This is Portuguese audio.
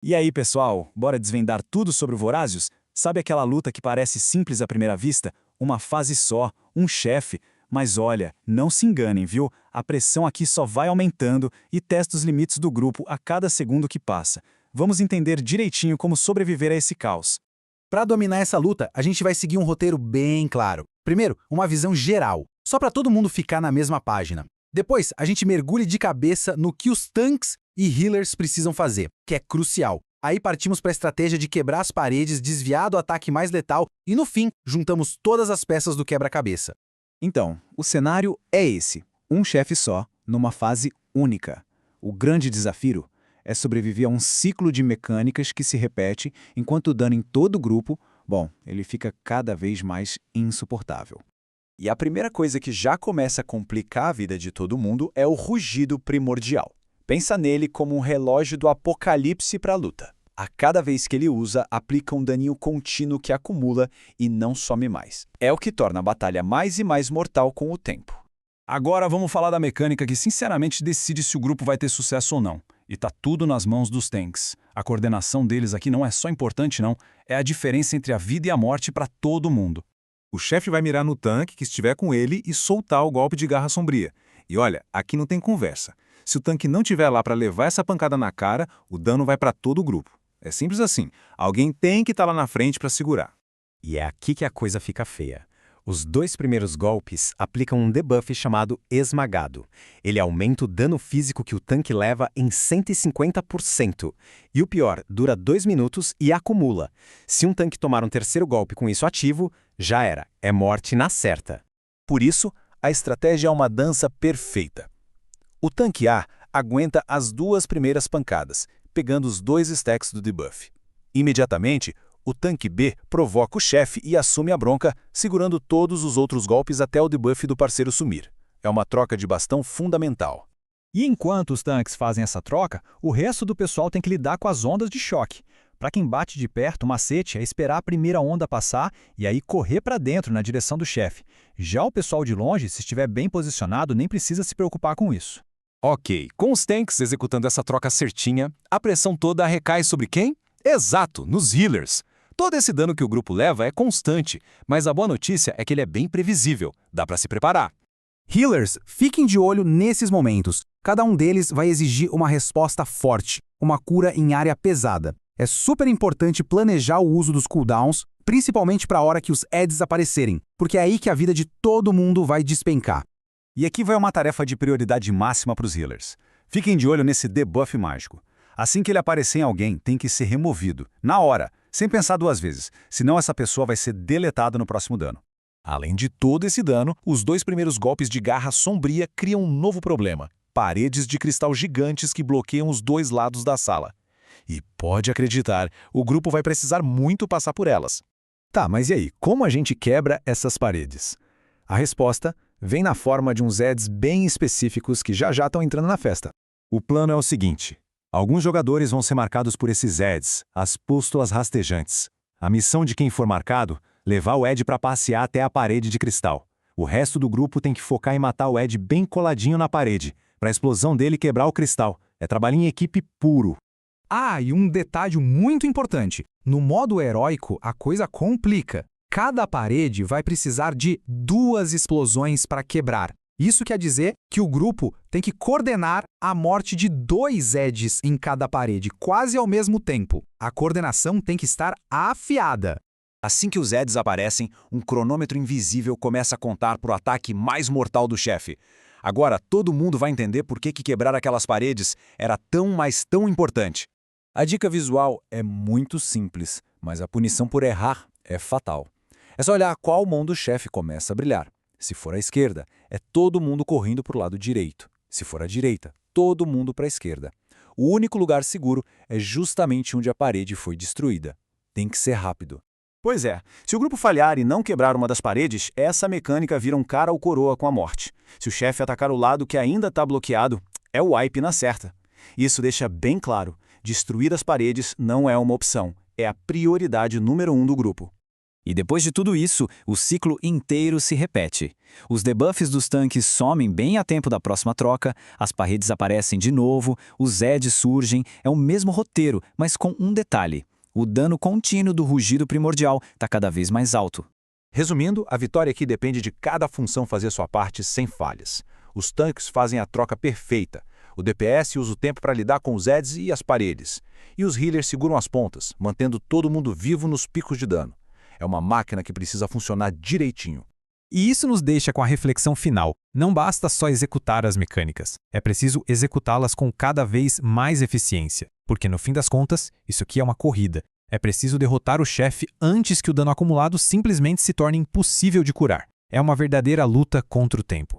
E aí, pessoal, bora desvendar tudo sobre o Vorázios? Sabe aquela luta que parece simples à primeira vista? Uma fase só, um chefe. Mas olha, não se enganem, viu? A pressão aqui só vai aumentando e testa os limites do grupo a cada segundo que passa. Vamos entender direitinho como sobreviver a esse caos. Para dominar essa luta, a gente vai seguir um roteiro bem claro. Primeiro, uma visão geral, só para todo mundo ficar na mesma página. Depois, a gente mergulha de cabeça no que os tanques e healers precisam fazer, que é crucial. Aí partimos para a estratégia de quebrar as paredes, desviar do ataque mais letal e, no fim, juntamos todas as peças do quebra-cabeça. Então, o cenário é esse: um chefe só, numa fase única. O grande desafio é sobreviver a um ciclo de mecânicas que se repete enquanto o dano em todo o grupo, bom, ele fica cada vez mais insuportável. E a primeira coisa que já começa a complicar a vida de todo mundo é o rugido primordial. Pensa nele como um relógio do apocalipse para a luta. A cada vez que ele usa, aplica um daninho contínuo que acumula e não some mais. É o que torna a batalha mais e mais mortal com o tempo. Agora vamos falar da mecânica que sinceramente decide se o grupo vai ter sucesso ou não. E tá tudo nas mãos dos tanks. A coordenação deles aqui não é só importante não, é a diferença entre a vida e a morte para todo mundo. O chefe vai mirar no tanque que estiver com ele e soltar o golpe de garra sombria. E olha, aqui não tem conversa. Se o tanque não estiver lá para levar essa pancada na cara, o dano vai para todo o grupo. É simples assim. Alguém tem que estar lá na frente para segurar. E é aqui que a coisa fica feia. Os dois primeiros golpes aplicam um debuff chamado Esmagado. Ele aumenta o dano físico que o tanque leva em 150%. E o pior, dura 2 minutos e acumula. Se um tanque tomar um terceiro golpe com isso ativo, já era. É morte na certa. Por isso, a estratégia é uma dança perfeita. O tanque A aguenta as 2 primeiras pancadas, pegando os 2 stacks do debuff. Imediatamente, o tanque B provoca o chefe e assume a bronca, segurando todos os outros golpes até o debuff do parceiro sumir. É uma troca de bastão fundamental. E enquanto os tanques fazem essa troca, o resto do pessoal tem que lidar com as ondas de choque. Para quem bate de perto, o macete é esperar a primeira onda passar e aí correr para dentro na direção do chefe. Já o pessoal de longe, se estiver bem posicionado, nem precisa se preocupar com isso. Ok, com os tanks executando essa troca certinha, a pressão toda recai sobre quem? Exato, nos healers. Todo esse dano que o grupo leva é constante, mas a boa notícia é que ele é bem previsível, dá para se preparar. Healers, fiquem de olho nesses momentos. Cada um deles vai exigir uma resposta forte, uma cura em área pesada. É super importante planejar o uso dos cooldowns, principalmente para a hora que os adds aparecerem, porque é aí que a vida de todo mundo vai despencar. E aqui vai uma tarefa de prioridade máxima para os healers. Fiquem de olho nesse debuff mágico. Assim que ele aparecer em alguém, tem que ser removido, na hora, sem pensar 2 vezes, senão essa pessoa vai ser deletada no próximo dano. Além de todo esse dano, os 2 primeiros golpes de garra sombria criam um novo problema: paredes de cristal gigantes que bloqueiam os 2 lados da sala. E pode acreditar, o grupo vai precisar muito passar por elas. Tá, mas e aí, como a gente quebra essas paredes? A resposta vem na forma de uns ads bem específicos que já estão entrando na festa. O plano é o seguinte: alguns jogadores vão ser marcados por esses ads, as pústulas rastejantes. A missão de quem for marcado, levar o ad para passear até a parede de cristal. O resto do grupo tem que focar em matar o ad bem coladinho na parede, para a explosão dele quebrar o cristal. É trabalho em equipe puro. Ah, e um detalhe muito importante. No modo heróico, a coisa complica. Cada parede vai precisar de 2 explosões para quebrar. Isso quer dizer que o grupo tem que coordenar a morte de 2 edges em cada parede, quase ao mesmo tempo. A coordenação tem que estar afiada. Assim que os adds aparecem, um cronômetro invisível começa a contar para o ataque mais mortal do chefe. Agora todo mundo vai entender por que quebrar aquelas paredes era tão, mas tão importante. A dica visual é muito simples, mas a punição por errar é fatal. É só olhar qual mão do chefe começa a brilhar. Se for à esquerda, é todo mundo correndo para o lado direito. Se for à direita, todo mundo para a esquerda. O único lugar seguro é justamente onde a parede foi destruída. Tem que ser rápido. Pois é, se o grupo falhar e não quebrar uma das paredes, essa mecânica vira um cara ou coroa com a morte. Se o chefe atacar o lado que ainda está bloqueado, é o wipe na certa. Isso deixa bem claro: destruir as paredes não é uma opção, é a prioridade número 1 do grupo. E depois de tudo isso, o ciclo inteiro se repete. Os debuffs dos tanques somem bem a tempo da próxima troca, as paredes aparecem de novo, os Zeds surgem, é o mesmo roteiro, mas com um detalhe. O dano contínuo do rugido primordial está cada vez mais alto. Resumindo, a vitória aqui depende de cada função fazer sua parte sem falhas. Os tanques fazem a troca perfeita. O DPS usa o tempo para lidar com os Zeds e as paredes. E os healers seguram as pontas, mantendo todo mundo vivo nos picos de dano. É uma máquina que precisa funcionar direitinho. E isso nos deixa com a reflexão final. Não basta só executar as mecânicas. É preciso executá-las com cada vez mais eficiência. Porque no fim das contas, isso aqui é uma corrida. É preciso derrotar o chefe antes que o dano acumulado simplesmente se torne impossível de curar. É uma verdadeira luta contra o tempo.